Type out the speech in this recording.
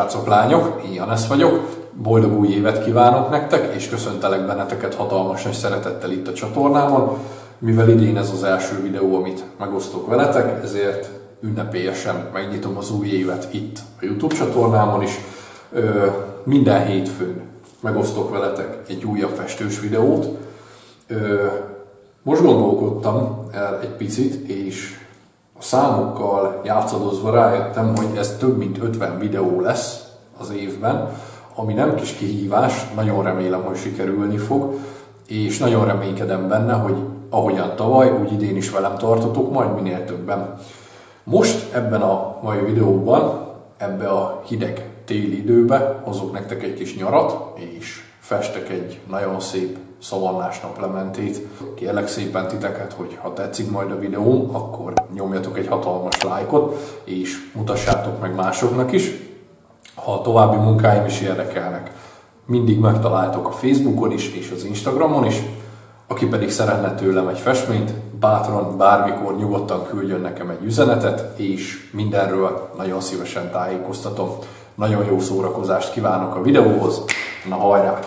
srácok, lányok, én Janesz vagyok, boldog új évet kívánok nektek, és köszöntelek benneteket hatalmas nagy szeretettel itt a csatornámon. Mivel idén ez az első videó, amit megosztok veletek, ezért ünnepélyesen megnyitom az új évet itt a YouTube csatornámon is. Minden hétfőn megosztok veletek egy újabb festős videót. Most gondolkodtam el egy picit, és a számokkal játszadozva rájöttem, hogy ez több mint 50 videó lesz az évben, ami nem kis kihívás, nagyon remélem, hogy sikerülni fog, és nagyon reménykedem benne, hogy ahogyan tavaly, úgy idén is velem tartotok, majd minél többen. Most ebben a mai videóban, ebbe a hideg téli időbe hozok nektek egy kis nyarat, és festek egy nagyon szép szavannás naplementét. Kérlek szépen titeket, hogy ha tetszik majd a videóm, akkor nyomjatok egy hatalmas lájkot, és mutassátok meg másoknak is. Ha a további munkáim is érdekelnek, mindig megtaláltok a Facebookon is, és az Instagramon is. Aki pedig szeretne tőlem egy festményt, bátran, bármikor nyugodtan küldjön nekem egy üzenetet, és mindenről nagyon szívesen tájékoztatom. Nagyon jó szórakozást kívánok a videóhoz, na hajrá!